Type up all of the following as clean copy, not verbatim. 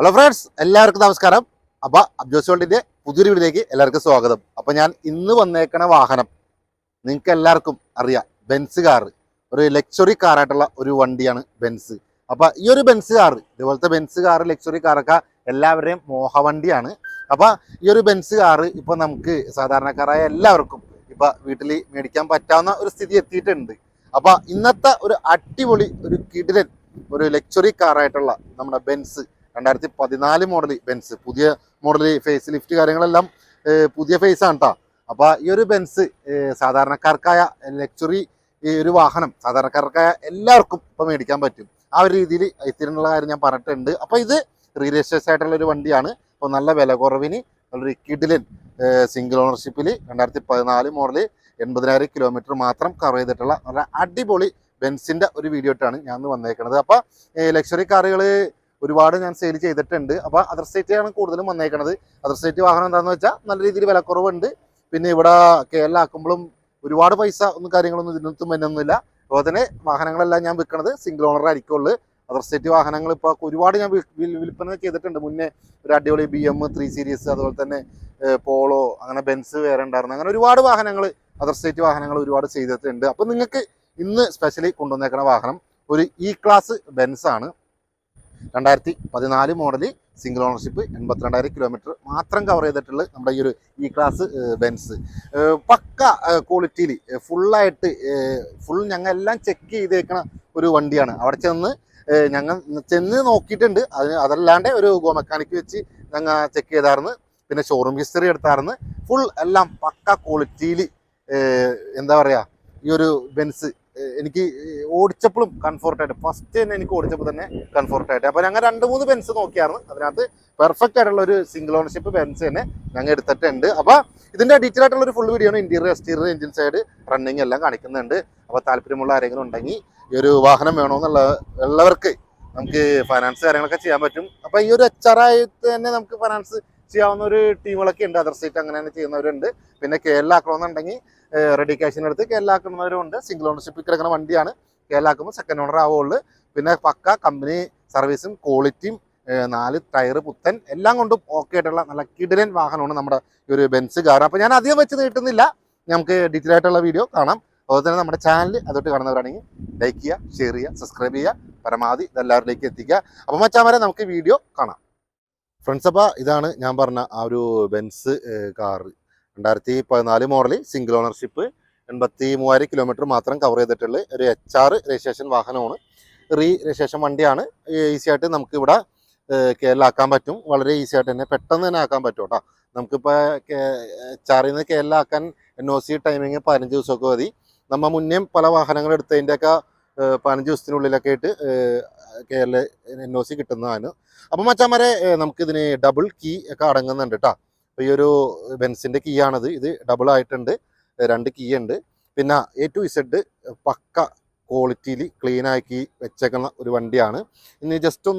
Hello friends, എല്ലാവർക്കും നമസ്കാരം. അപ്പോൾ അബ്ജോസ് വേൾഡിൻ്റെ പുതിയൊരു വീഡിയോയിലേക്ക് എല്ലാവർക്കും സ്വാഗതം. അപ്പോൾ ഞാൻ ഇന്ന് വന്നേക്കണ വാഹനം നിങ്ങൾക്ക് എല്ലാവർക്കും അറിയാം, ബെൻസ് കാർ. ഒരു ലക്ഷറി കാറായിട്ടുള്ള ഒരു വണ്ടിയാണ് ബെൻസ്. അപ്പോൾ ഈ ഒരു ബെൻസ് കാർ, ഇതുപോലത്തെ ബെൻസ് കാർ, ലക്ഷറി കാറൊക്കെ എല്ലാവരുടെയും മോഹവണ്ടിയാണ്. അപ്പോൾ ഈ ഒരു ബെൻസ് കാർ ഇപ്പോൾ നമുക്ക് സാധാരണക്കാരായ എല്ലാവർക്കും ഇപ്പോൾ വീട്ടിൽ മേടിക്കാൻ പറ്റാവുന്ന ഒരു സ്ഥിതി എത്തിയിട്ടുണ്ട്. അപ്പോൾ ഇന്നത്തെ ഒരു അടിപൊളി ഒരു കിടിലൻ ഒരു ലക്ഷറി കാറായിട്ടുള്ള നമ്മുടെ ബെൻസ് 2014 മോഡൽ ബെൻസ്, പുതിയ മോഡൽ ഫേസ് ലിഫ്റ്റ് കാര്യങ്ങളെല്ലാം പുതിയ ഫേസ് ആണ് കേട്ടോ. അപ്പോൾ ഈ ഒരു ബെൻസ് സാധാരണക്കാർക്കായ ലക്ഷറി ഈ ഒരു വാഹനം സാധാരണക്കാർക്കായ എല്ലാവർക്കും ഇപ്പോൾ മേടിക്കാൻ പറ്റും. ആ ഒരു രീതിയിൽ എത്തിയിട്ടുള്ള കാര്യം ഞാൻ പറഞ്ഞിട്ടുണ്ട്. അപ്പോൾ ഇത് റീരജിസ്റ്റേഴ്സ് ആയിട്ടുള്ള ഒരു വണ്ടിയാണ്. അപ്പോൾ നല്ല വില കുറവിന് നല്ലൊരു കിഡിലൻ സിംഗിൾ ഓണർഷിപ്പിൽ 2014 മോഡൽ 80,000 കിലോമീറ്റർ മാത്രം കവർ ചെയ്തിട്ടുള്ള നല്ല അടിപൊളി ബെൻസിൻ്റെ ഒരു വീഡിയോ ആയിട്ടാണ് ഞാൻ വന്നേക്കുന്നത്. അപ്പോൾ ലക്ഷറി കാറുകൾ ഒരുപാട് ഞാൻ സെയിൽ ചെയ്തിട്ടുണ്ട്. അപ്പോൾ അതർ സ്റ്റേറ്റാണ് കൂടുതലും വന്നേക്കുന്നത്. അതർ സ്റ്റേറ്റ് വാഹനം എന്താണെന്ന് വെച്ചാൽ നല്ല രീതിയിൽ വിലക്കുറവുണ്ട്. പിന്നെ ഇവിടെ കേരളാക്കുമ്പോഴും ഒരുപാട് പൈസ ഒന്നും കാര്യങ്ങളൊന്നും ഇതിനൊന്നും വരുന്നില്ല. അതുപോലെ തന്നെ വാഹനങ്ങളെല്ലാം ഞാൻ വിൽക്കുന്നത് സിംഗിൾ ഓണർ ആയിരിക്കുള്ളൂ. അതർ സ്റ്റേറ്റ് വാഹനങ്ങൾ ഇപ്പോൾ ഒരുപാട് ഞാൻ വിൽപ്പന ചെയ്തിട്ടുണ്ട്. മുന്നേ ഒരു അടിപൊളി BM 3 സീരീസ്, അതുപോലെ തന്നെ പോളോ, അങ്ങനെ ബെൻസ് വേറെ ഉണ്ടായിരുന്നു. അങ്ങനെ ഒരുപാട് വാഹനങ്ങൾ അതർ സ്റ്റേറ്റ് വാഹനങ്ങൾ ഒരുപാട് ചെയ്തിട്ടുണ്ട്. അപ്പോൾ നിങ്ങൾക്ക് ഇന്ന് സ്പെഷ്യലി കൊണ്ടുവന്നേക്കുന്ന വാഹനം ഒരു ക്ലാസ് ബെൻസ് ആണ്. 2014 മോഡൽ സിംഗിൾ ഓണർഷിപ്പ്, 82,000 കിലോമീറ്റർ മാത്രം കവർ ചെയ്തിട്ടുള്ള നമ്മുടെ ഈ ഒരു ക്ലാസ് ബെൻസ്. പക്ക ക്വാളിറ്റിയിൽ ഫുള്ളായിട്ട് ഞങ്ങൾ എല്ലാം ചെക്ക് ചെയ്തേക്കണ ഒരു വണ്ടിയാണ്. അവിടെ ഞങ്ങൾ ചെന്ന് നോക്കിയിട്ടുണ്ട്. അതല്ലാണ്ട് ഒരു ഗോ മെക്കാനിക്ക് വെച്ച് ഞങ്ങൾ ചെക്ക് ചെയ്തായിരുന്നു. പിന്നെ ഷോറൂം ഹിസ്റ്ററി എടുത്തായിരുന്നു. ഫുൾ എല്ലാം പക്ക ക്വാളിറ്റിയിൽ എന്താ പറയുക, ഈ ഒരു ബെൻസ് എനിക്ക് ഓടിച്ചപ്പോഴും കംഫോർട്ടായിട്ട്, ഫസ്റ്റ് തന്നെ എനിക്ക് ഓടിച്ചപ്പോൾ തന്നെ കംഫോർട്ടായിട്ട്. അപ്പോൾ ഞങ്ങൾ 2-3 ബെൻസ് നോക്കിയായിരുന്നു. അതിനകത്ത് പെർഫെക്റ്റ് ആയിട്ടുള്ള ഒരു സിംഗിൾ ഓണർഷിപ്പ് ബെൻസ് തന്നെ ഞങ്ങൾ എടുത്തിട്ടുണ്ട്. അപ്പോൾ ഇതിൻ്റെ ഡീറ്റെയിൽ ആയിട്ടുള്ള ഒരു ഫുൾ വീഡിയോ ആണ്. Interior, exterior, engine side, running എല്ലാം കാണിക്കുന്നുണ്ട്. അപ്പോൾ താല്പര്യമുള്ള ആരെങ്കിലും ഉണ്ടെങ്കിൽ ഈ ഒരു വാഹനം വേണമെന്നുള്ളവർക്ക് നമുക്ക് ഫൈനാൻസ് കാര്യങ്ങളൊക്കെ ചെയ്യാൻ പറ്റും. അപ്പോൾ ഈ ഒരു HRആയിട്ട് തന്നെ നമുക്ക് ഫൈനാൻസ് ചെയ്യാവുന്ന ഒരു ടീമുകളൊക്കെ ഉണ്ട്. അതർ സ്റ്റേറ്റ് അങ്ങനെ തന്നെ ചെയ്യുന്നവരുണ്ട്. പിന്നെ കേരളാക്കണമെന്നുണ്ടെങ്കിൽ റെഡി ക്യാഷിനെടുത്ത് കേരളാക്കുന്നവരുണ്ട്. സിംഗിൾ ഓണർഷിപ്പിൽ കിടക്കുന്ന വണ്ടിയാണ്. കേരളാക്കുമ്പോൾ സെക്കൻഡ് ഓണർ ആവുള്ളൂ. പിന്നെ പക്ക കമ്പനി സർവീസും ക്വാളിറ്റിയും 4 ടയർ പുത്തൻ എല്ലാം കൊണ്ടും ഓക്കെ ആയിട്ടുള്ള നല്ല കിടിലൻ വാഹനമാണ് നമ്മുടെ ഈ ഒരു ബെൻസ് കാർ. അപ്പോൾ ഞാൻ അധികം വെച്ച് നീട്ടുന്നില്ല, നമുക്ക് ഡീറ്റെയിൽ ആയിട്ടുള്ള വീഡിയോ കാണാം. അതുപോലെ തന്നെ നമ്മുടെ ചാനൽ അതൊട്ട് കാണുന്നവരാണെങ്കിൽ ലൈക്ക് ചെയ്യുക, ഷെയർ ചെയ്യുക, സബ്സ്ക്രൈബ് ചെയ്യുക, പരമാവധി ഇതെല്ലാവരിലേക്ക് എത്തിക്കുക. അപ്പോൾ മച്ചാമാരെ നമുക്ക് വീഡിയോ കാണാം. ഫ്രണ്ട്സ്, അപ്പോൾ ഇതാണ് ഞാൻ പറഞ്ഞ ആ ഒരു Benz car. 2014 model single ownership, 83,000 kilometre മാത്രം കവർ ചെയ്തിട്ടുള്ള ഒരു HR രജിസ്ട്രേഷൻ വാഹനമാണ്. രജിസ്ട്രേഷൻ വണ്ടിയാണ്. ഈസി ആയിട്ട് നമുക്ക് ഇവിടെ കേരളാക്കാൻ പറ്റും. വളരെ ഈസി ആയിട്ട് തന്നെ പെട്ടെന്ന് തന്നെ ആക്കാൻ പറ്റും കേട്ടോ. നമുക്കിപ്പോൾ HRയിൽ നിന്ന് കേരളാക്കാൻ NOC ടൈമിങ് 15 ദിവസമൊക്കെ മതി. നമ്മൾ മുന്നേ പല വാഹനങ്ങൾ എടുത്തതിൻ്റെയൊക്കെ 15 ദിവസത്തിനുള്ളിലൊക്കെ ആയിട്ട് കേരള NOC കിട്ടുന്നതാണ്. അപ്പം മച്ചാമാരെ നമുക്കിതിന് ഡബിൾ കീ ഒക്കെ അടങ്ങുന്നുണ്ട് കേട്ടോ. അപ്പോൾ ഈ ഒരു ബെൻസിൻ്റെ കീ ആണിത്. ഇത് ഡബിൾ ആയിട്ടുണ്ട്, 2 കീ ഉണ്ട്. പിന്നെ A to Z പക്ക ക്വാളിറ്റിയിൽ ക്ലീൻ ആക്കി വെച്ചേക്കുന്ന ഒരു വണ്ടിയാണ്. ഇനി ജസ്റ്റ്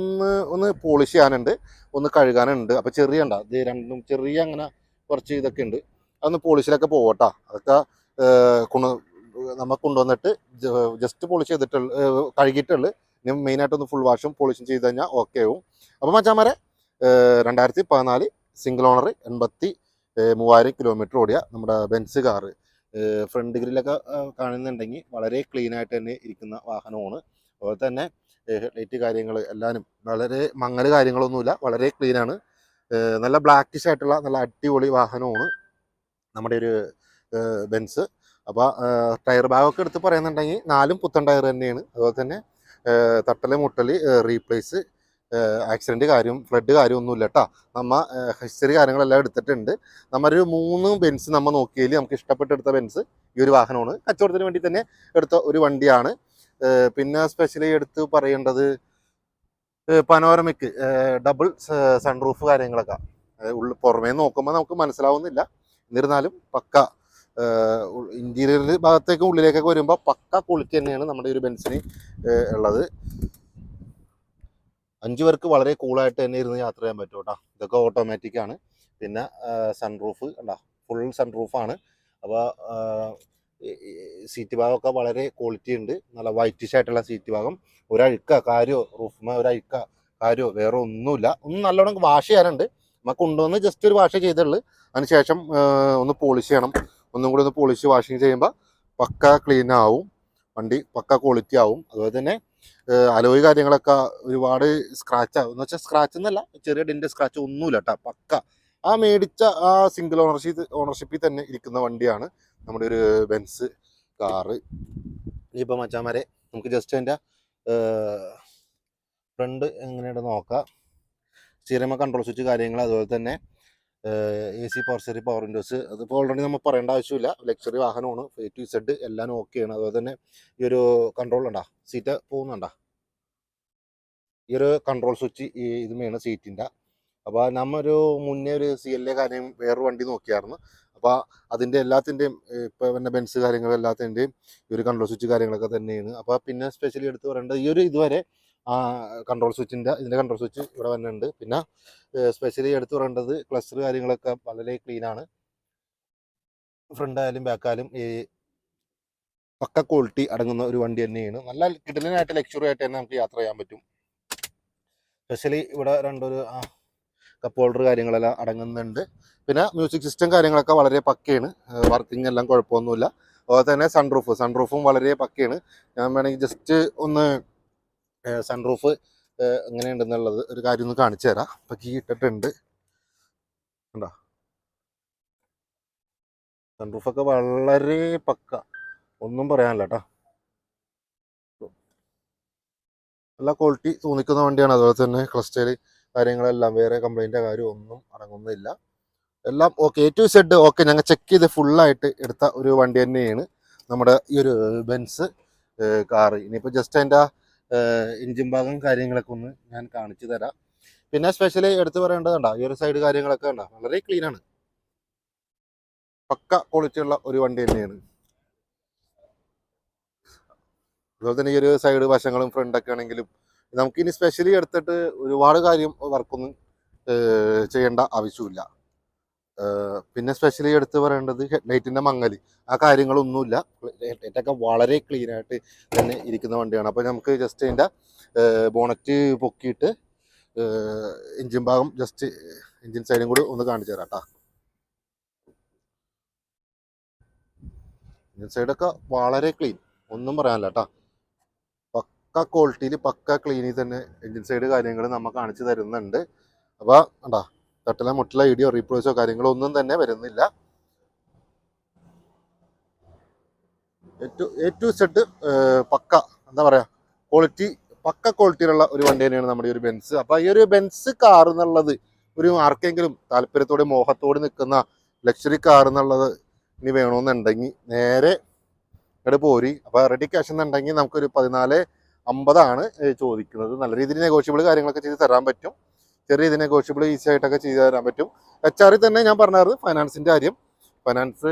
ഒന്ന് പോളിഷ് ചെയ്യാനുണ്ട്, ഒന്ന് കഴുകാനുണ്ട്. അപ്പോൾ ചെറിയ ഉണ്ടാ ഇത് രണ്ടും ചെറിയ അങ്ങനെ കുറച്ച് ഇതൊക്കെ ഉണ്ട്. അതൊന്ന് പോളിഷിലൊക്കെ പോകട്ടോ. അതൊക്കെ നമ്മൾ കൊണ്ടുവന്നിട്ട് ജസ്റ്റ് പോളിഷ് ചെയ്തിട്ടുള്ളൂ, കഴുകിയിട്ടുള്ളൂ. ഇനി മെയിനായിട്ടൊന്ന് ഫുൾ വാഷും പോളിഷും ചെയ്ത് കഴിഞ്ഞാൽ ഓക്കെ ആവും. അപ്പോൾ മച്ചാമാരെ 2014 സിംഗിൾ ഓണർ 83,000 കിലോമീറ്റർ ഓടിയ നമ്മുടെ ബെൻസ് കാറ്. ഫ്രണ്ട് ഗ്രില്ലൊക്കെ കാണുന്നുണ്ടെങ്കിൽ വളരെ ക്ലീൻ ആയിട്ട് തന്നെ ഇരിക്കുന്ന വാഹനമാണ്. അതുപോലെ തന്നെ ലൈറ്റ് കാര്യങ്ങൾ എല്ലാവരും വളരെ മങ്ങൽ കാര്യങ്ങളൊന്നുമില്ല, വളരെ ക്ലീനാണ്. നല്ല ബ്ലാക്കിഷ് ആയിട്ടുള്ള നല്ല അടിപൊളി വാഹനമാണ് നമ്മുടെ ഒരു ബെൻസ്. അപ്പോൾ ടയർ ഭാഗമൊക്കെ എടുത്ത് പറയുന്നുണ്ടെങ്കിൽ 4 പുത്തൻ ടയർ തന്നെയാണ്. അതുപോലെ തന്നെ തട്ടൽ മുട്ടൽ റീപ്ലേസ്, ആക്സിഡൻറ്റ് കാര്യം, ഫ്ലഡ് കാര്യം ഒന്നുമില്ല കേട്ടോ. നമ്മൾ ഹിസ്റ്ററി കാര്യങ്ങളെല്ലാം എടുത്തിട്ടുണ്ട്. നമ്മളൊരു 3 ബെൻസ് നമ്മൾ നോക്കിയതിൽ നമുക്ക് ഇഷ്ടപ്പെട്ടെടുത്ത ബെൻസ് ഈ ഒരു വാഹനമാണ്. കച്ചവടത്തിന് വേണ്ടി തന്നെ എടുത്ത ഒരു വണ്ടിയാണ്. പിന്നെ സ്പെഷ്യലി എടുത്ത് പറയേണ്ടത് പനോരമിക് ഡബിൾ സൺറൂഫ് കാര്യങ്ങളൊക്കെ പുറമേ നോക്കുമ്പോൾ നമുക്ക് മനസ്സിലാവുന്നില്ല. എന്നിരുന്നാലും പക്ക ഇന്റീരിയർ ഭാഗത്തേക്കും ഉള്ളിലേക്കൊക്കെ വരുമ്പോൾ പക്ക ക്വാളിറ്റി തന്നെയാണ് നമ്മുടെ ഒരു ബെൻസിന് ഉള്ളത്. 5 പേർക്ക് വളരെ കൂളായിട്ട് തന്നെ ഇരുന്ന് യാത്ര ചെയ്യാൻ പറ്റും കേട്ടോ. ഇതൊക്കെ ഓട്ടോമാറ്റിക് ആണ്. പിന്നെ സൺറൂഫ് കണ്ടോ, ഫുൾ സൺറൂഫാണ്. അപ്പോൾ സീറ്റ് ഭാഗമൊക്കെ വളരെ ക്വാളിറ്റി ഉണ്ട്. നല്ല വൈറ്റിഷ് ആയിട്ടുള്ള സീറ്റ് ഭാഗം. ഒരഴുക്ക കാര്യമോ റൂഫുമേ ഒരഴുക്ക കാര്യമോ വേറെ ഒന്നുമില്ല. ഒന്ന് നല്ലോണം വാഷ് ചെയ്യാനുണ്ട്. നമുക്ക് കൊണ്ടുവന്ന് ജസ്റ്റ് ഒരു വാഷ് ചെയ്തുള്ളൂ. അതിനുശേഷം ഒന്ന് പോളിഷ് ചെയ്യണം. ഒന്നും കൂടി ഒന്ന് പോളിഷ് വാഷിങ് ചെയ്യുമ്പോൾ പക്ക ക്ലീൻ ആവും, വണ്ടി പക്ക ക്വാളിറ്റി ആവും. അതുപോലെ തന്നെ അലോയ് കാര്യങ്ങളൊക്കെ ഒരുപാട് സ്ക്രാച്ച് ആവും എന്ന് വെച്ചാൽ സ്ക്രാച്ച് എന്നല്ല, ചെറിയ ഡിൻ്റെ സ്ക്രാച്ച് ഒന്നുമില്ല കേട്ടോ. പക്ക ആ മേടിച്ച ആ സിംഗിൾ ഓണർഷിപ്പിൽ തന്നെ ഇരിക്കുന്ന വണ്ടിയാണ് നമ്മുടെ ഒരു ബെൻസ് കാറ്. ഇനിയിപ്പോൾ മച്ചാമാരെ നമുക്ക് ജസ്റ്റ് അതിൻ്റെ ഫ്രണ്ട് എങ്ങനെയുണ്ട് നോക്കാം. സ്റ്റീറിംഗ് കൺട്രോൾ സ്വിച്ച് കാര്യങ്ങൾ, അതുപോലെ തന്നെ AC പവർ വിൻഡോസ്, അതിപ്പോൾ ഓൾറെഡി നമ്മൾ പറയേണ്ട ആവശ്യമില്ല. ലക്ഷറി വാഹനമാണ്, A to Z എല്ലാം ഓക്കെയാണ്. അതുപോലെ തന്നെ ഈ ഒരു കൺട്രോൾ ഉണ്ടാ, സീറ്റ് പോകുന്നുണ്ടാ, ഈ ഒരു കൺട്രോൾ സ്വിച്ച് ഇത് വേണം സീറ്റിൻ്റെ. അപ്പോൾ നമ്മൊരു മുന്നേ ഒരു CLA കാര്യം വേറൊരു വണ്ടി നോക്കിയായിരുന്നു. അപ്പോൾ അതിൻ്റെ എല്ലാത്തിൻ്റെയും ഇപ്പോൾ പിന്നെ ബെൻസ് കാര്യങ്ങൾ എല്ലാത്തിൻ്റെയും ഈ ഒരു കൺട്രോൾ സ്വിച്ച് കാര്യങ്ങളൊക്കെ തന്നെയാണ്. അപ്പോൾ പിന്നെ സ്പെഷ്യലി എടുത്ത് പറയേണ്ടത് ഈ ഒരു ഇതുവരെ കൺട്രോൾ സ്വിച്ചിൻ്റെ ഇതിൻ്റെ കൺട്രോൾ സ്വിച്ച് ഇവിടെ വന്നിട്ടുണ്ട്. പിന്നെ സ്പെഷ്യലി എടുത്ത് പറയേണ്ടത് ക്ലസ്റ്റർ കാര്യങ്ങളൊക്കെ വളരെ ക്ലീനാണ്. ഫ്രണ്ടായാലും ബാക്കായാലും ഈ പക്ക ക്വാളിറ്റി അടങ്ങുന്ന ഒരു വണ്ടി തന്നെയാണ്. നല്ല കിടലിനായിട്ട് ലക്ഷറി ആയിട്ട് തന്നെ നമുക്ക് യാത്ര ചെയ്യാൻ പറ്റും. സ്പെഷ്യലി ഇവിടെ രണ്ടൊരു കപ്പ് ഹോൾഡർ കാര്യങ്ങളെല്ലാം അടങ്ങുന്നുണ്ട്. പിന്നെ മ്യൂസിക് സിസ്റ്റം കാര്യങ്ങളൊക്കെ വളരെ പക്കയാണ്, വർക്കിംഗ് എല്ലാം കുഴപ്പമൊന്നുമില്ല. അതുപോലെ തന്നെ സൺറൂഫും വളരെ പക്കയാണ്. ഞാൻ വേണമെങ്കിൽ ജസ്റ്റ് ഒന്ന് സൺറൂഫ് എങ്ങനെയുണ്ടെന്നുള്ളത് ഒരു കാര്യം ഒന്ന് കാണിച്ചു തരാം. ഇപ്പം കീ ഇട്ടിട്ടുണ്ട് കണ്ടോ, സൺറൂഫൊക്കെ വളരെ പക്ക, ഒന്നും പറയാനില്ല കേട്ടോ. നല്ല ക്വാളിറ്റി തോന്നിക്കുന്ന വണ്ടിയാണ്. അതുപോലെ തന്നെ ക്ലസ്റ്റർ കാര്യങ്ങളെല്ലാം വേറെ കംപ്ലൈൻറ്റോ കാര്യം ഒന്നും അടങ്ങുന്നില്ല. എല്ലാം okay, A to Z okay. ഞങ്ങൾ ചെക്ക് ചെയ്ത് ഫുള്ളായിട്ട് എടുത്ത ഒരു വണ്ടി തന്നെയാണ് നമ്മുടെ ഈ ഒരു ബെൻസ് കാറ്. ഇനിയിപ്പോൾ ജസ്റ്റ് അതിൻ്റെ എഞ്ചിൻ ഭാഗം കാര്യങ്ങളൊക്കെ ഒന്ന് ഞാൻ കാണിച്ചു തരാം. പിന്നെ സ്പെഷ്യലി എടുത്ത് പറയേണ്ടതുണ്ടോ, ഈ ഒരു സൈഡ് കാര്യങ്ങളൊക്കെ ഉണ്ടോ, വളരെ ക്ലീനാണ്, പക്ക ക്വാളിറ്റി ഉള്ള ഒരു വണ്ടി തന്നെയാണ്. അതുപോലെ തന്നെ ഈ ഒരു സൈഡ് വശങ്ങളും ഫ്രണ്ടൊക്കെ ആണെങ്കിലും നമുക്കിനി സ്പെഷ്യലി എടുത്തിട്ട് ഒരുപാട് കാര്യം വർക്കൊന്നും ചെയ്യേണ്ട ആവശ്യമില്ല. പിന്നെ സ്പെഷ്യലി എടുത്ത് പറയേണ്ടത് ഹെഡ്ലൈറ്റിൻ്റെ മങ്ങൽ, ആ കാര്യങ്ങളൊന്നുമില്ല. ഹെഡ്ലൈറ്റൊക്കെ വളരെ ക്ലീനായിട്ട് തന്നെ ഇരിക്കുന്ന വണ്ടിയാണ്. അപ്പോൾ നമുക്ക് ജസ്റ്റ് അതിൻ്റെ ബോണറ്റ് പൊക്കിയിട്ട് എഞ്ചിൻ ഭാഗം ജസ്റ്റ് എഞ്ചിൻ സൈഡും കൂടി ഒന്ന് കാണിച്ചു തരാം കേട്ടോ. എഞ്ചിൻ സൈഡൊക്കെ വളരെ ക്ലീൻ, ഒന്നും പറയാനില്ല കേട്ടോ. പക്ക ക്വാളിറ്റിയിൽ പക്ക ക്ലീനിൽ തന്നെ എഞ്ചിൻ സൈഡ് കാര്യങ്ങൾ നമ്മൾ കാണിച്ചു തരുന്നുണ്ട്. അപ്പോൾ കണ്ടോ, തട്ടല മുട്ടല ഇടിയോ റീപ്ലേസോ കാര്യങ്ങളോ ഒന്നും തന്നെ വരുന്നില്ല. A to Z പക്ക എന്താ പറയുക, ക്വാളിറ്റി പക്ക ക്വാളിറ്റിയിലുള്ള ഒരു വണ്ടി തന്നെയാണ് നമ്മുടെ ഈ ഒരു ബെൻസ്. അപ്പോൾ ഈ ഒരു ബെൻസ് കാർ എന്നുള്ളത് ഒരു ആർക്കെങ്കിലും താല്പര്യത്തോടെ മോഹത്തോടെ നിൽക്കുന്ന ലക്ഷറി കാർ എന്നുള്ളത് ഇനി വേണമെന്നുണ്ടെങ്കിൽ നേരെ ഇവിടെ പോരി. അപ്പോൾ റെഡി ക്യാഷ് എന്നുണ്ടെങ്കിൽ നമുക്കൊരു 14,50 ചോദിക്കുന്നത്. നല്ല രീതിയിൽ നെഗോഷ്യബിൾ കാര്യങ്ങളൊക്കെ ചെയ്ത് തരാൻ പറ്റും. ചെറിയ ഇത് നെഗോഷ്യബിൾ ഈസി ആയിട്ടൊക്കെ ചെയ്തു തരാൻ പറ്റും. HR തന്നെ ഞാൻ പറഞ്ഞായിരുന്നു ഫൈനാൻസിൻ്റെ കാര്യം, ഫൈനാൻസ്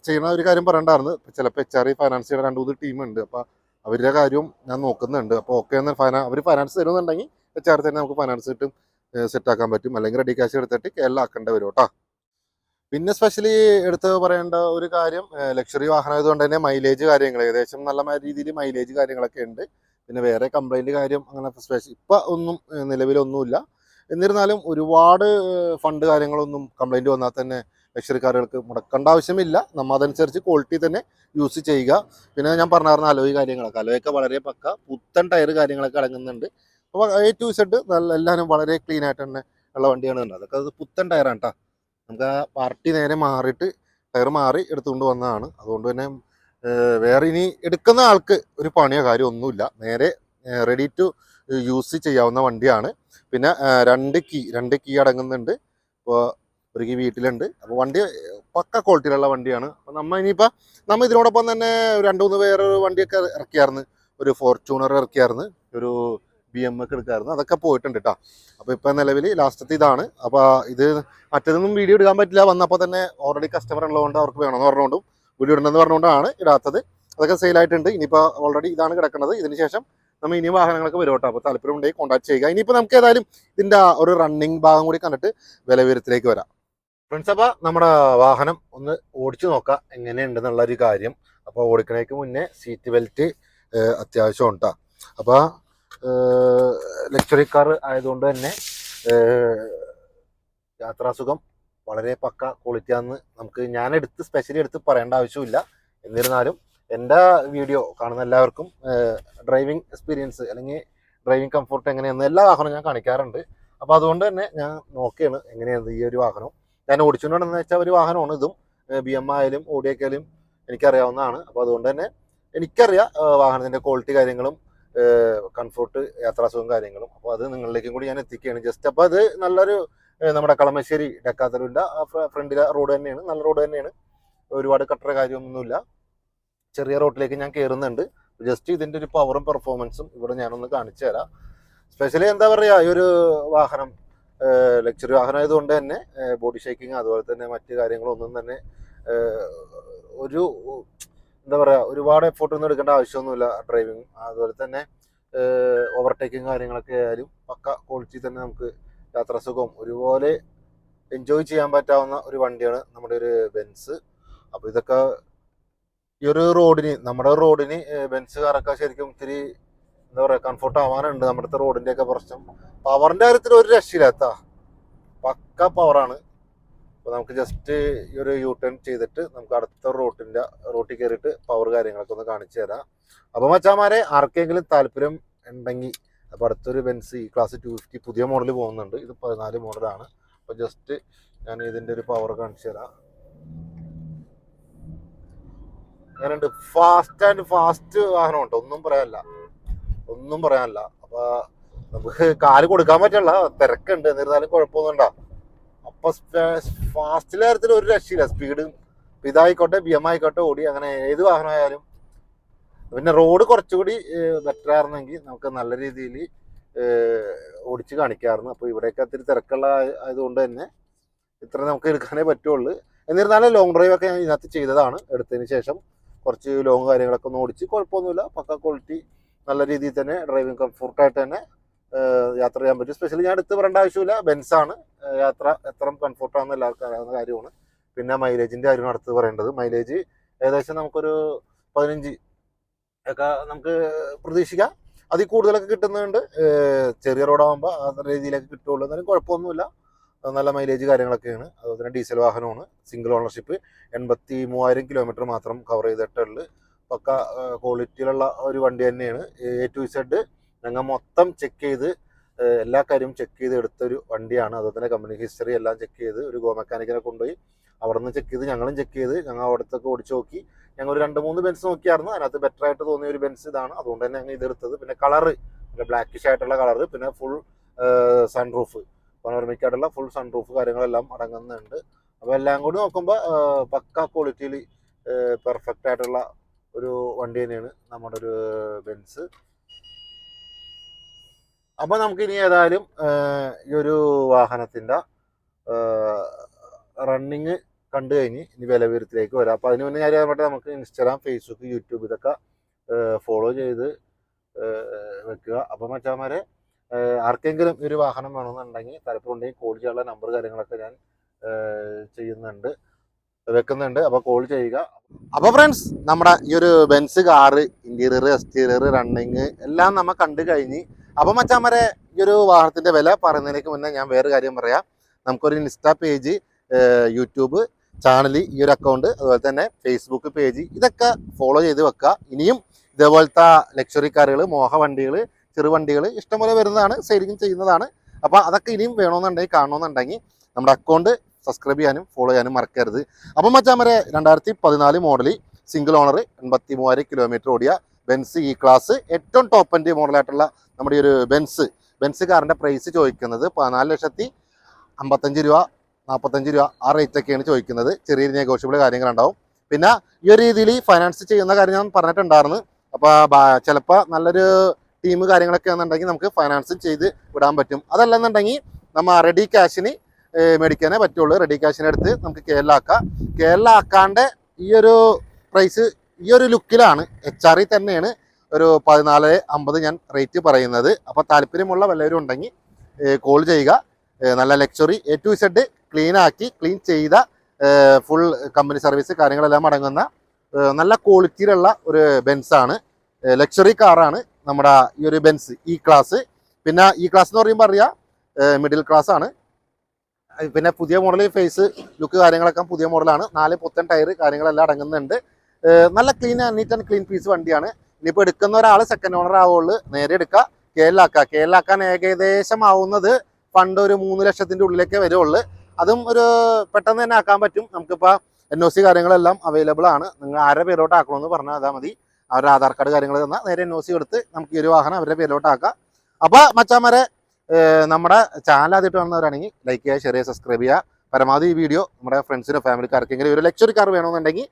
ചെയ്യുന്ന ഒരു കാര്യം പറയണ്ടായിരുന്നു. ചിലപ്പോൾ HR ഫൈനാൻസ് ചെയ്യുന്ന 2-3 ടീമുണ്ട്. അപ്പോൾ അവരുടെ കാര്യവും ഞാൻ നോക്കുന്നുണ്ട്. അപ്പോൾ ഓക്കെ എന്ന് അവർ ഫൈനാൻസ് തരുന്നുണ്ടെങ്കിൽ HR തന്നെ നമുക്ക് ഫൈനാൻസ് കിട്ടും സെറ്റാക്കാൻ പറ്റും. അല്ലെങ്കിൽ റെഡി ക്യാഷ് എടുത്തിട്ട് കേരള ആക്കേണ്ടി വരും കേട്ടോ. പിന്നെ സ്പെഷ്യലി എടുത്ത് പറയേണ്ട ഒരു കാര്യം, ലക്ഷറി വാഹനം ആയതുകൊണ്ട് തന്നെ മൈലേജ് കാര്യങ്ങൾ ഏകദേശം നല്ല രീതിയിൽ മൈലേജ് കാര്യങ്ങളൊക്കെ ഉണ്ട്. പിന്നെ വേറെ കംപ്ലൈൻറ്റ് കാര്യം അങ്ങനെ സ്പെഷ്യൽ ഇപ്പം ഒന്നും നിലവിലൊന്നുമില്ല. എന്നിരുന്നാലും ഒരുപാട് ഫണ്ട് കാര്യങ്ങളൊന്നും കംപ്ലൈൻറ്റ് വന്നാൽ തന്നെ ലക്ഷറിക്കാരുകൾക്ക് മുടക്കേണ്ട ആവശ്യമില്ല. നമ്മൾ അതനുസരിച്ച് ക്വാളിറ്റി തന്നെ യൂസ് ചെയ്യുക. പിന്നെ ഞാൻ പറഞ്ഞായിരുന്നു അലോയ് കാര്യങ്ങളൊക്കെ, അലോയൊക്കെ വളരെ പക്ക പുത്തൻ ടയർ കാര്യങ്ങളൊക്കെ അടങ്ങുന്നുണ്ട്. അപ്പോൾ A to Z എല്ലാവരും വളരെ ക്ലീൻ ആയിട്ട് തന്നെ ഉള്ള വണ്ടിയാണ് കണ്ടത്. അതൊക്കെ അത് പുത്തൻ ടയറാണ് കേട്ടോ. നമുക്ക് ആ പാർട്ടി നേരെ മാറിയിട്ട് ടയർ മാറി എടുത്തുകൊണ്ട് വന്നതാണ്. അതുകൊണ്ട് തന്നെ വേറെ ഇനി എടുക്കുന്ന ആൾക്ക് ഒരു പണിയോ കാര്യം ഒന്നുമില്ല, നേരെ റെഡി ടു യൂസ് ചെയ്യാവുന്ന വണ്ടിയാണ്. പിന്നെ രണ്ട് കീ അടങ്ങുന്നുണ്ട്. ഇപ്പോൾ ഒരു കീ വീട്ടിലുണ്ട്. അപ്പോൾ വണ്ടി പക്ക ക്വാളിറ്റിയിലുള്ള വണ്ടിയാണ്. അപ്പോൾ നമ്മൾ ഇതിനോടൊപ്പം തന്നെ 2-3 വേറെ വണ്ടിയൊക്കെ ഇറക്കിയായിരുന്നു. ഒരു ഫോർച്യൂണർ ഇറക്കിയായിരുന്നു, ഒരു BM ഒക്കെ എടുക്കായിരുന്നു. അതൊക്കെ പോയിട്ടുണ്ട് കേട്ടോ. അപ്പോൾ ഇപ്പോൾ നിലവിൽ ലാസ്റ്റത്തെ ഇതാണ്. അപ്പോൾ ഇത് മറ്റേതൊന്നും വീഡിയോ എടുക്കാൻ പറ്റില്ല, വന്നപ്പോൾ തന്നെ ഓൾറെഡി കസ്റ്റമർ ഉള്ളതുകൊണ്ട് അവർക്ക് വേണമെന്ന് പറഞ്ഞുകൊണ്ടും വീഡിയോ ഇടണമെന്ന് പറഞ്ഞുകൊണ്ടാണ് ഇടാത്തത്. അതൊക്കെ സെയിലായിട്ടുണ്ട്. ഇനിയിപ്പോൾ ഓൾറെഡി ഇതാണ് കിടക്കുന്നത്. ഇതിന് ശേഷം നമ്മൾ ഇനി വാഹനങ്ങളൊക്കെ വരും കേട്ടോ. അപ്പോൾ താല്പര്യം ഉണ്ടെങ്കിൽ കോൺടാക്ട് ചെയ്യുക. ഇനിയിപ്പോൾ നമുക്ക് ഏതായാലും ഇതിൻ്റെ ഒരു റണ്ണിങ് ഭാഗം കൂടി കണ്ടിട്ട് വിലവിവരത്തിലേക്ക് വരാം. ഫ്രണ്ട്സ്, അപ്പോൾ നമ്മുടെ വാഹനം ഒന്ന് ഓടിച്ചു നോക്കാം എങ്ങനെയുണ്ടെന്നുള്ള ഒരു കാര്യം. അപ്പോൾ ഓടിക്കണേക്ക് മുന്നേ സീറ്റ് ബെൽറ്റ് അത്യാവശ്യം ഉണ്ടാ. അപ്പോൾ ലക്ഷറി കാർ ആയതുകൊണ്ട് തന്നെ യാത്രാസുഖം വളരെ പക്ക ക്വാളിറ്റിയാണെന്ന് നമുക്ക് സ്പെഷ്യലി എടുത്ത് പറയേണ്ട ആവശ്യമില്ല. എന്നിരുന്നാലും എൻ്റെ വീഡിയോ കാണുന്ന എല്ലാവർക്കും ഡ്രൈവിംഗ് എക്സ്പീരിയൻസ് അല്ലെങ്കിൽ ഡ്രൈവിംഗ് കംഫർട്ട് എങ്ങനെയാണെന്ന് എല്ലാ വാഹനവും ഞാൻ കാണിക്കാറുണ്ട്. അപ്പോൾ അതുകൊണ്ട് തന്നെ ഞാൻ നോക്കുകയാണ് എങ്ങനെയാണ് ഈ ഒരു വാഹനം. ഞാൻ ഓടിച്ചുകൊണ്ടെന്ന് വെച്ചാൽ ഒരു വാഹനമാണ് ഇതും. BM ആയാലും ഓഡിയൊക്കെ ആയാലും എനിക്കറിയാവുന്നതാണ്. അപ്പോൾ അതുകൊണ്ട് തന്നെ എനിക്കറിയാം വാഹനത്തിൻ്റെ ക്വാളിറ്റി കാര്യങ്ങളും കംഫർട്ട് യാത്രാസുഖം കാര്യങ്ങളും. അപ്പോൾ അത് നിങ്ങളിലേക്കും കൂടി ഞാൻ എത്തിക്കുകയാണ് ജസ്റ്റ്. അപ്പോൾ അത് നല്ലൊരു നമ്മുടെ കളമശ്ശേരി ഡെക്കാത്തലൂരിൻ്റെ ഫ്രണ്ടിലെ റോഡ് തന്നെയാണ്, നല്ല റോഡ് തന്നെയാണ്. ഒരുപാട് കട്ടറ കാര്യമൊന്നുമില്ല. ചെറിയ റോഡിലേക്ക് ഞാൻ കയറുന്നുണ്ട്. ജസ്റ്റ് ഇതിൻ്റെ ഒരു പവറും പെർഫോമൻസും ഇവിടെ ഞാനൊന്ന് കാണിച്ചു തരാം. സ്പെഷ്യലി എന്താ പറയുക, ഈ ഒരു വാഹനം ലക്ഷറി വാഹനം ആയതുകൊണ്ട് തന്നെ ബോഡി ഷേക്കിങ് അതുപോലെ തന്നെ മറ്റു കാര്യങ്ങളൊന്നും തന്നെ ഒരു എന്താ പറയുക ഒരുപാട് എഫോർട്ടൊന്നും എടുക്കേണ്ട ആവശ്യമൊന്നുമില്ല ഡ്രൈവിങ്. അതുപോലെ തന്നെ ഓവർടേക്കിങ് കാര്യങ്ങളൊക്കെ ആയാലും പക്ക ക്വാളിറ്റി തന്നെ നമുക്ക് യാത്രാസുഖം ഒരുപോലെ എൻജോയ് ചെയ്യാൻ പറ്റാവുന്ന ഒരു വണ്ടിയാണ് നമ്മുടെ ഒരു ബെൻസ്. അപ്പോൾ ഇതൊക്കെ ഈ ഒരു റോഡിന് നമ്മുടെ റോഡിന് ബെൻസ് കാറൊക്കെ ശരിക്കും ഇത്തിരി എന്താ പറയുക കംഫർട്ട് ആവാനുണ്ട്. നമ്മുടെ റോഡിൻ്റെ ഒക്കെ പ്രശ്നം പവറിൻ്റെ കാര്യത്തിൽ ഒരു രക്ഷയില്ലാത്ത പക്ക പവറാണ്. അപ്പോൾ നമുക്ക് ജസ്റ്റ് ഈ ഒരു യു ടേൺ ചെയ്തിട്ട് നമുക്ക് അടുത്ത റോട്ടിൽ കയറിയിട്ട് പവർ കാര്യങ്ങളൊക്കെ ഒന്ന് കാണിച്ചു തരാം. അപ്പോൾ മച്ചാമാരെ ആർക്കെങ്കിലും താല്പര്യം ഉണ്ടെങ്കിൽ അപ്പോൾ അടുത്തൊരു ബെൻസ് ഈ ക്ലാസ് 250 പുതിയ മോഡൽ പോകുന്നുണ്ട്. ഇത് 14 മോഡലാണ്. അപ്പോൾ ജസ്റ്റ് ഞാൻ ഇതിൻ്റെ ഒരു പവർ കാണിച്ചു തരാം. അങ്ങനെയുണ്ട്. ഫാസ്റ്റ് വാഹനം ഉണ്ട്, ഒന്നും പറയാനില്ല. അപ്പോൾ നമുക്ക് കാല് കൊടുക്കാൻ പറ്റില്ല, തിരക്കുണ്ട്. എന്നിരുന്നാലും കുഴപ്പമൊന്നുമില്ല. അപ്പൊ ഫാസ്റ്റിലെ കാര്യത്തിൽ ഒരു രക്ഷയില്ല. സ്പീഡ് ഇതായിക്കോട്ടെ BM ആയിക്കോട്ടെ ഓടി അങ്ങനെ ഏത് വാഹനമായാലും. പിന്നെ റോഡ് കുറച്ചുകൂടി ബെറ്റർ ആയിരുന്നെങ്കിൽ നമുക്ക് നല്ല രീതിയിൽ ഓടിച്ച് കാണിക്കാമായിരുന്നു. അപ്പോൾ ഇവിടെയൊക്കെ ഒത്തിരി തിരക്കുള്ള ആയതുകൊണ്ട് തന്നെ ഇത്ര നമുക്ക് എടുക്കാനേ പറ്റുള്ളൂ. എന്നിരുന്നാലും ലോങ് ഡ്രൈവ് ഒക്കെ ഞാൻ ഇതിനകത്ത് ചെയ്തതാണ്. എടുത്തതിന് ശേഷം കുറച്ച് ലോങ് കാര്യങ്ങളൊക്കെ ഒന്ന് ഓടിച്ച് കുഴപ്പമൊന്നുമില്ല. പക്ക ക്വാളിറ്റി നല്ല രീതിയിൽ തന്നെ ഡ്രൈവിംഗ് കംഫർട്ടായിട്ട് തന്നെ യാത്ര ചെയ്യാൻ പറ്റും. സ്പെഷ്യലി ഞാൻ എടുത്ത് പറയേണ്ട ആവശ്യമില്ല, ബെൻസാണ്. യാത്ര എത്ര കംഫർട്ടാണെന്ന് എല്ലാവർക്കും അറിയാവുന്ന കാര്യമാണ്. പിന്നെ മൈലേജിൻ്റെ കാര്യമാണ് അടുത്ത് പറയേണ്ടത്. മൈലേജ് ഏകദേശം നമുക്കൊരു 15 ഒക്കെ നമുക്ക് പ്രതീക്ഷിക്കാം. അതിൽ കൂടുതലൊക്കെ കിട്ടുന്നുണ്ട്. ചെറിയ റോഡാകുമ്പോൾ ആ രീതിയിലൊക്കെ കിട്ടുള്ളൂ. എന്നാലും കുഴപ്പമൊന്നുമില്ല, നല്ല മൈലേജ് കാര്യങ്ങളൊക്കെയാണ്. അതുപോലെ തന്നെ ഡീസൽ വാഹനമാണ്, സിംഗിൾ ഓണർഷിപ്പ്, 83,000 കിലോമീറ്റർ മാത്രം കവർ ചെയ്തിട്ടുള്ളൂ. പക്ക ക്വാളിറ്റിയിലുള്ള ഒരു വണ്ടി തന്നെയാണ്. A to Z ഞങ്ങൾ മൊത്തം ചെക്ക് ചെയ്ത് എല്ലാ കാര്യവും ചെക്ക് ചെയ്ത് എടുത്തൊരു വണ്ടിയാണ്. അതുപോലെ തന്നെ കമ്പനി ഹിസ്റ്ററി എല്ലാം ചെക്ക് ചെയ്ത് ഒരു ഗോ മെക്കാനിക്കിനെ കൊണ്ടുപോയി അവിടെ നിന്ന് ചെക്ക് ചെയ്ത് ഞങ്ങളും ചെക്ക് ചെയ്ത് ഞങ്ങൾ അവിടത്തൊക്കെ ഓടിച്ച് നോക്കി. ഞങ്ങൾ ഒരു 2-3 ബെൻസ് നോക്കിയായിരുന്നു. അതിനകത്ത് ബെറ്റർ ആയിട്ട് തോന്നിയ ഒരു ബെൻസ് ഇതാണ്. അതുകൊണ്ട് തന്നെ ഞങ്ങൾ ഇതെടുത്തത്. പിന്നെ കളറ് പിന്നെ ബ്ലാക്കിഷ് ആയിട്ടുള്ള കളറ്, പിന്നെ ഫുൾ സൺറൂഫ്, പനോരമിക്കായിട്ടുള്ള ഫുൾ സൺറൂഫ് കാര്യങ്ങളെല്ലാം അടങ്ങുന്നുണ്ട്. അപ്പോൾ എല്ലാം കൂടി നോക്കുമ്പോൾ പക്ക ക്വാളിറ്റിയിൽ പെർഫെക്റ്റ് ആയിട്ടുള്ള ഒരു വണ്ടി തന്നെയാണ് നമ്മുടെ ഒരു ബെൻസ്. അപ്പോൾ നമുക്കിനി ഏതായാലും ഈ ഒരു വാഹനത്തിൻ്റെ റണ്ണിങ് കണ്ടു കഴിഞ്ഞ് ഇനി വിലവിവരത്തിലേക്ക് വരാം. അപ്പോൾ അതിന് മുന്നേ ഞാൻ പറഞ്ഞിട്ട് നമുക്ക് ഇൻസ്റ്റാഗ്രാം, ഫേസ്ബുക്ക്, യൂട്യൂബ് ഇതൊക്കെ ഫോളോ ചെയ്ത് വെക്കുക. അപ്പോൾ മച്ചാമാരെ ആർക്കെങ്കിലും ഒരു വാഹനം വേണമെന്നുണ്ടെങ്കിൽ താല്പര്യമുണ്ടെങ്കിൽ കോൾ ചെയ്യാനുള്ള നമ്പർ കാര്യങ്ങളൊക്കെ ഞാൻ വെക്കുന്നുണ്ട്. അപ്പോൾ കോൾ ചെയ്യുക. അപ്പോൾ ഫ്രണ്ട്സ് നമ്മുടെ ഈ ഒരു Benz car interior, exterior, running എല്ലാം നമ്മൾ കണ്ടു കഴിഞ്ഞ്. അപ്പോൾ മച്ചാമാരെ ഈ ഒരു വാഹനത്തിൻ്റെ വില പറയുന്നതിലേക്ക് മുന്നേ ഞാൻ വേറെ കാര്യം പറയാം. നമുക്കൊരു ഇൻസ്റ്റാ പേജ്, യൂട്യൂബ് ചാനൽ, ഈ ഒരു അക്കൗണ്ട്, അതുപോലെ തന്നെ ഫേസ്ബുക്ക് പേജ് ഇതൊക്കെ ഫോളോ ചെയ്ത് വെക്കുക. ഇനിയും ഇതേപോലത്തെ ലക്ഷറി കാറുകൾ, മോഹ വണ്ടികൾ, ചെറുവണ്ടികൾ ഇഷ്ടംപോലെ വരുന്നതാണ്, സെയിലിംഗ് ചെയ്യുന്നതാണ്. അപ്പോൾ അതൊക്കെ ഇനിയും വേണമെന്നുണ്ടെങ്കിൽ കാണണമെന്നുണ്ടെങ്കിൽ നമ്മുടെ അക്കൗണ്ട് സബ്സ്ക്രൈബ് ചെയ്യാനും ഫോളോ ചെയ്യാനും മറക്കരുത്. അപ്പം മച്ചാമാരെ 2014 മോഡൽ സിംഗിൾ ഓണർ 83,000 കിലോമീറ്റർ ഓടിയ ബെൻസ് ഈ ക്ലാസ് ഏറ്റവും ടോപ്പ് എൻഡ് മോഡലായിട്ടുള്ള നമ്മുടെ ഈ ഒരു ബെൻസ് കാറിൻ്റെ പ്രൈസ് ചോദിക്കുന്നത് 14,55,000 രൂപ, 45 രൂപ ആ റേറ്റൊക്കെയാണ് ചോദിക്കുന്നത്. ചെറിയ നെഗോഷ്യബിൾ കാര്യങ്ങളുണ്ടാവും. പിന്നെ ഈ ഒരു രീതിയിൽ ഫൈനാൻസ് ചെയ്യുന്ന കാര്യം ഞാൻ പറഞ്ഞിട്ടുണ്ടായിരുന്നു. അപ്പോൾ ചിലപ്പോൾ നല്ലൊരു ടീം കാര്യങ്ങളൊക്കെ ആണെന്നുണ്ടെങ്കിൽ നമുക്ക് ഫൈനാൻസും ചെയ്ത് വിടാൻ പറ്റും. അതല്ലെന്നുണ്ടെങ്കിൽ നമ്മൾ റെഡി ക്യാഷിന് മേടിക്കാനേ പറ്റുള്ളൂ. റെഡി ക്യാഷിനെടുത്ത് നമുക്ക് കേരളാക്കാണ്ട് ഈ ഒരു പ്രൈസ് ഈ ഒരു ലുക്കിലാണ് HRE തന്നെയാണ് ഒരു 14,50 ഞാൻ റേറ്റ് പറയുന്നത്. അപ്പോൾ താല്പര്യമുള്ള വല്ലവരും ഉണ്ടെങ്കിൽ കോൾ ചെയ്യുക. നല്ല luxury A to Z clean ചെയ്ത ഫുൾ കമ്പനി സർവീസ് കാര്യങ്ങളെല്ലാം അടങ്ങുന്ന നല്ല ക്വാളിറ്റിയിലുള്ള ഒരു ബെൻസാണ്. ലക്ഷറി കാറാണ്. നമ്മുടെ ഈ ഒരു ബെൻസ് ഇ ക്ലാസ്. പിന്നെ ഇ ക്ലാസ് എന്ന് പറയുമ്പോൾ അറിയാം മിഡിൽ ക്ലാസ് ആണ്. പിന്നെ പുതിയ മോഡൽ ഫേസ് ലുക്ക് കാര്യങ്ങളൊക്കെ പുതിയ മോഡലാണ്. 4 പുത്തൻ ടയർ കാര്യങ്ങളെല്ലാം അടങ്ങുന്നുണ്ട്. നല്ല നീറ്റ് ആൻഡ് ക്ലീൻ പീസ് വണ്ടിയാണ്. ഇനിയിപ്പോൾ എടുക്കുന്ന ഒരാൾ സെക്കൻഡ് ഓണർ ആവുള്ളൂ. നേരെ എടുക്കുക, കെ.എൽ.ആക്കാൻ ഏകദേശം ആവുന്നത് ഫണ്ട് ഒരു 3 ലക്ഷത്തിൻ്റെ ഉള്ളിലേക്കേ വരുള്ളൂ. അതും ഒരു പെട്ടെന്ന് തന്നെ ആക്കാൻ പറ്റും. നമുക്കിപ്പോൾ NOC കാര്യങ്ങളെല്ലാം അവൈലബിൾ ആണ്. നിങ്ങൾ ആരുടെ പേരോട്ട് ആക്കണമെന്ന് പറഞ്ഞാൽ അതാ മതി. അവരുടെ ആധാർ കാർഡ് കാര്യങ്ങൾ തന്നാൽ നേരെ NOC എടുത്ത് നമുക്ക് ഈ ഒരു വാഹനം അവരുടെ പേരിലോട്ട് ആക്കാം. അപ്പോൾ മച്ചാമാരെ, നമ്മുടെ ചാനൽ ആദ്യമായിട്ട് കാണുന്നവരാണെങ്കിൽ ലൈക്ക് ചെയ്യുക, ഷെയർ ചെയ്യുക, സബ്സ്ക്രൈബ് ചെയ്യുക. പരമാവധി ഈ വീഡിയോ നമ്മുടെ ഫ്രണ്ട്സിനോ ഫാമിലിക്കാർക്കെങ്കിലും ഒരു ലക്ഷറി കാർ വേണമെന്നുണ്ടെങ്കിൽ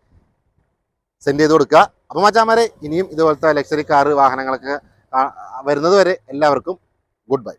സെൻഡ് ചെയ്ത് കൊടുക്കുക. അപ്പോൾ മച്ചാമാരെ, ഇനിയും ഇതുപോലത്തെ ലക്ഷറി കാർ വാഹനങ്ങളൊക്കെ വരുന്നത് വരെ എല്ലാവർക്കും ഗുഡ് ബൈ.